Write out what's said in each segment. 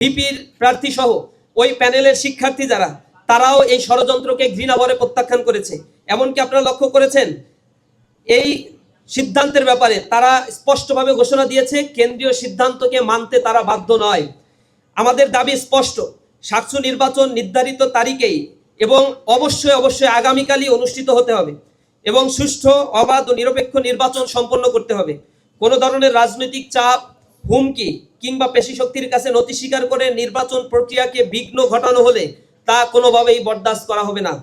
ভিপির প্রার্থী সহ ওই প্যানেলের শিক্ষার্থী যারা তারাও এই ষড়যন্ত্রকে ঘৃণাভরে প্রত্যাখ্যান করেছে। এমনকি আপনারা লক্ষ্য করেছেন এই সিদ্ধান্তের ব্যাপারে তারা স্পষ্টভাবে ঘোষণা দিয়েছে কেন্দ্রীয় সিদ্ধান্তকে মানতে তারা বাধ্য নয়। আমাদের দাবি স্পষ্ট, সাকসু নির্বাচন নির্ধারিত তারিখেই এবং অবশ্যই আগামীকালই অনুষ্ঠিত হতে হবে এবং সুষ্ঠু, অবাধ ও নিরপেক্ষ নির্বাচন সম্পন্ন করতে হবে। কোনো ধরনের রাজনৈতিক চাপ, হুমকি কিংবা পেশি শক্তির কাছে নতি স্বীকার করে নির্বাচন প্রক্রিয়াকে বিঘ্ন ঘটানো হলে তা কোনোভাবেই বরদাস্ত করা হবে না।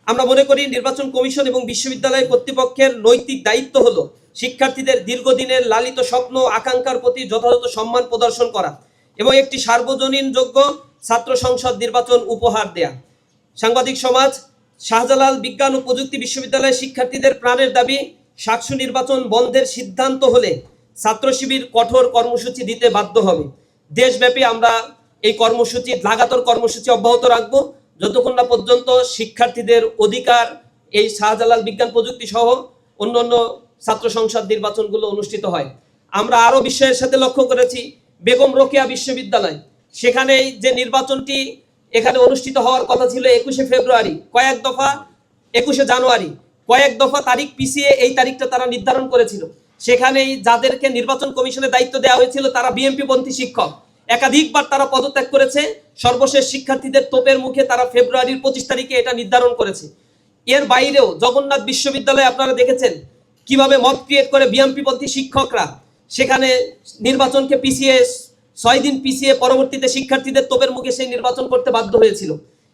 আমরা মনে করি নির্বাচন কমিশন এবং বিশ্ববিদ্যালয় কর্তৃপক্ষের নৈতিক দায়িত্ব হলো শিক্ষার্থীদের দীর্ঘদিনের লালিত স্বপ্ন আকাঙ্ক্ষার প্রতি যথাযথ সম্মান প্রদর্শন করা এবং একটি সার্বজনীন যোগ্য ছাত্র সংসদ নির্বাচন উপহার দেয়া। সাংবাদিক সমাজ, শাহজালাল বিজ্ঞান ও প্রযুক্তি বিশ্ববিদ্যালয়ের শিক্ষার্থীদের প্রাণের দাবি সাকসু নির্বাচন বন্ধের সিদ্ধান্ত হলে ছাত্র শিবির কঠোর কর্মসূচি দিতে বাধ্য হবে। দেশব্যাপী আমরা এই কর্মসূচি, লাগাতার কর্মসূচি অব্যাহত রাখবো যতক্ষণ না পর্যন্ত শিক্ষার্থীদের অধিকার এই শাহজালাল বিজ্ঞান প্রযুক্তি সহ অন্যান্য ছাত্র সংসদ নির্বাচনগুলো অনুষ্ঠিত হয়। আমরা আরো বিষয়ের সাথে লক্ষ্য করেছি বেগম রোকেয়া বিশ্ববিদ্যালয়, সেখানে যে নির্বাচনটি এখানে অনুষ্ঠিত হওয়ার কথা ছিল 21শে ফেব্রুয়ারি, কয়েক দফা 21শে জানুয়ারি, কয়েক দফা তারিখ পিছিয়ে এই তারিখটা তারা নির্ধারণ করেছিল। সেখানেই যাদেরকে নির্বাচন কমিশনের দায়িত্ব দেওয়া হয়েছিল তারা বিএনপি পন্থী শিক্ষক, একাধিকবার তারা পদত্যাগ করেছে। সর্বশেষ শিক্ষার্থীদের তোপের মুখে তারা ফেব্রুয়ারির 25 তারিখে এটা নির্ধারণ করেছে। এর বাইরেও জগন্নাথ বিশ্ববিদ্যালয়ে আপনারা দেখেছেন কিভাবে মব ক্রিয়েট করে বিএনপি পন্থী শিক্ষকরা সেখানে নির্বাচনকে পিছিয়ে 6 দিন পিছিয়ে পরবর্তীতে শিক্ষার্থীদের তোপের মুখে সেই নির্বাচন করতে বাধ্য হয়েছিল।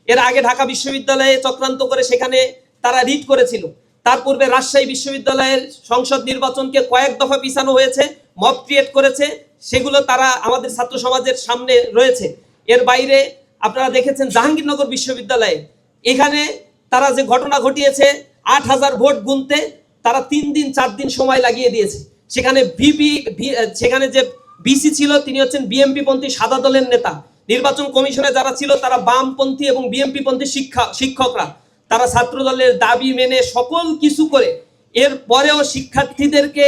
এর আগে ঢাকা বিশ্ববিদ্যালয়ে চক্রান্ত করে সেখানে তারা রিট করেছিল। তার পূর্বে রাজশাহী বিশ্ববিদ্যালয়ের সংসদ নির্বাচনকে কয়েক দফা পিছানো হয়েছে, মব ক্রিয়েট করেছে, সেগুলো তারা আমাদের ছাত্র সমাজের সামনে রয়েছে। এর বাইরে আপনারা দেখেছেন জাহাঙ্গীরনগর বিশ্ববিদ্যালয়ে এখানে তারা যে ঘটনা ঘটিয়েছে 8000 ভোট গুনতে তারা 3 দিন 4 দিন সময় লাগিয়ে দিয়েছে। সেখানে সেখানে যে বিসি ছিল তিনি হচ্ছেন বিএমপি পন্থী সাদা দলের নেতা। নির্বাচন কমিশনে যারা ছিল তারা বামপন্থী এবং বিএমপি পন্থী শিক্ষকরা। তারা ছাত্র দলের দাবি মেনে সকল কিছু করে এর পরেও শিক্ষার্থীদেরকে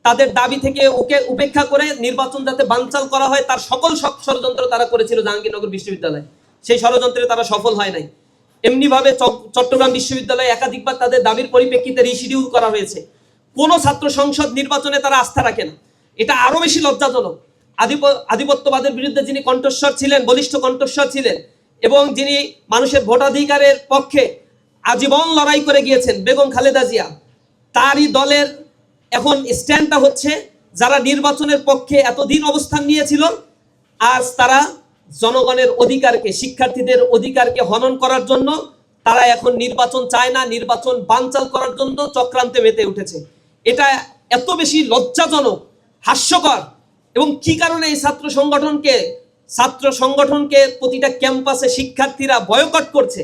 তাদের দাবি থেকে উপেক্ষা করে নির্বাচন যাতে বানচাল করা হয় তার সকল ষড়যন্ত্র তারা করেছিল জাহাঙ্গীরনগর বিশ্ববিদ্যালয়। সেই ষড়যন্ত্রে তারা সফল হয় নাই। এমনিভাবে চট্টগ্রাম বিশ্ববিদ্যালয়ে একাধিকবার তাদের দাবির পরিপ্রেক্ষিতে রিশিডিউল করা হয়েছে। কোনো ছাত্র সংসদ নির্বাচনে তারা আস্থা রাখে না। এটা আরো বেশি লজ্জাজনক। আধিপত্যবাদের বিরুদ্ধে যিনি কণ্ঠস্বর ছিলেন, বলিষ্ঠ কণ্ঠস্বর ছিলেন এবং যিনি মানুষের ভোটাধিকারের পক্ষে আজীবন লড়াই করে গিয়েছেন বেগম খালেদা জিয়া, তারই দলের এখন স্ট্যান্ডটা হচ্ছে যারা নির্বাচনের পক্ষে এতদিন অবস্থান নিয়েছিল আজ তারা জনগণের অধিকারকে, শিক্ষার্থীদের অধিকারকে হনন করার জন্য তারা এখন নির্বাচন চায় না, নির্বাচন বানচাল করার জন্য চক্রান্তে মেতে উঠেছে। এটা এত বেশি লজ্জাজনক, হাস্যকর। এবং কি কারণে এই ছাত্র সংগঠনকে প্রতিটা ক্যাম্পাসে শিক্ষার্থীরা বয়কট করছে,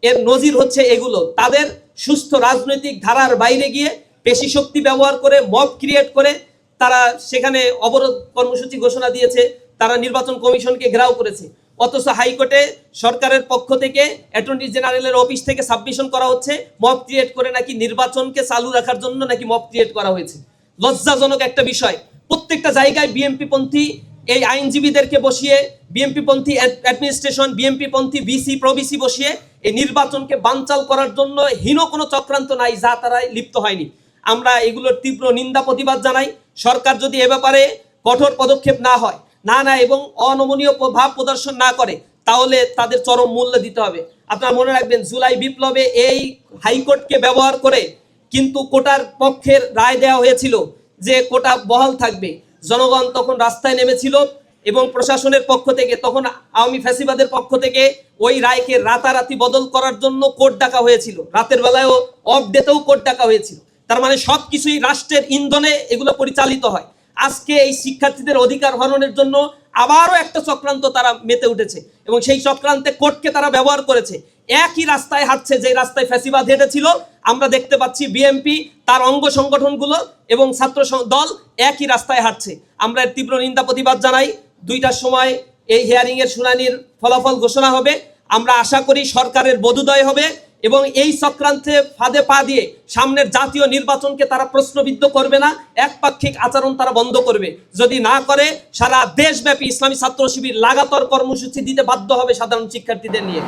এর নজির হচ্ছে এগুলো। তাদের সুস্থ রাজনৈতিক ধারার বাইরে গিয়ে পেশি শক্তি ব্যবহার করে, মব ক্রিয়েট করে তারা সেখানে অবরোধ কর্মসূচি ঘোষণা দিয়েছে, তারা নির্বাচন কমিশনকে ঘেরাও করেছে। অথচ হাইকোর্টে সরকারের পক্ষ থেকে অ্যাটর্নি জেনারেলের অফিস থেকে সাবমিশন করা হচ্ছে মব ক্রিয়েট করে নাকি নির্বাচনকে চালু রাখার জন্য নাকি মব ক্রিয়েট করা হয়েছে। লজ্জাজনক একটা বিষয়। প্রত্যেকটা জায়গায় বিএমপি পন্থী এই আইনজীবীদেরকে বসিয়ে, বিএমপি পন্থী অ্যাডমিনিস্ট্রেশন, বিএমপি পন্থী ভিসি প্রভিসি বসিয়ে এই নির্বাচনকে বানচাল করার জন্য হীন কোনো চক্রান্ত নাই যা তারা লিপ্ত হয়নি। আমরা এগুলোর তীব্র নিন্দা প্রতিবাদ জানাই। সরকার যদি এ ব্যাপারে কঠোর পদক্ষেপ না হয়, না এবং অনমনীয় ভাব প্রদর্শন না করে তাহলে তাদের চরম মূল্য দিতে হবে। আপনারা মনে রাখবেন জুলাই বিপ্লবে এই হাইকোর্টকে ব্যবহার করে কিন্তু কোটার পক্ষের রায় দেওয়া হয়েছিল যে কোটা বহাল থাকবে। জনগণ তখন রাস্তায় নেমেছিল এবং প্রশাসনের পক্ষ থেকে, তখন আওয়ামী ফ্যাসিবাদের পক্ষ থেকে ওই রায়কে রাতারাতি বদল করার জন্য কোর্ট ডাকা হয়েছিল। রাতের বেলায়ও অফ ডেতেও কোর্ট ডাকা হয়েছিল। তার মানে সবকিছুই রাষ্ট্রের ইন্ধনে এগুলো পরিচালিত হয়। আজকে এই শিক্ষার্থীদের অধিকার হরণের জন্য আবারও একটা চক্রান্ত তারা মেতে উঠেছে এবং সেই চক্রান্তে কোর্টকে তারা ব্যবহার করেছে। একই রাস্তায় হাঁটছে যে রাস্তায় ফ্যাসিবাদ হেঁটেছিল। আমরা দেখতে পাচ্ছি বিএমপি, তার অঙ্গ সংগঠনগুলো এবং ছাত্র দল একই রাস্তায় হাঁটছে। আমরা এর তীব্র নিন্দা প্রতিবাদ জানাই। 2টার সময় এই হিয়ারিং এর শুনানির ফলাফল ঘোষণা হবে। আমরা আশা করি সরকারের বোধোদয় হবে এবং এই চক্রান্তে ফাঁদে পা দিয়ে সামনের জাতীয় নির্বাচনকে তারা প্রশ্নবিদ্ধ করবে না, একপাক্ষিক আচরণ তারা বন্ধ করবে। যদি না করে সারা দেশব্যাপী ইসলামী ছাত্র শিবির লাগাতার কর্মসূচি দিতে বাধ্য হবে সাধারণ শিক্ষার্থীদের নিয়ে।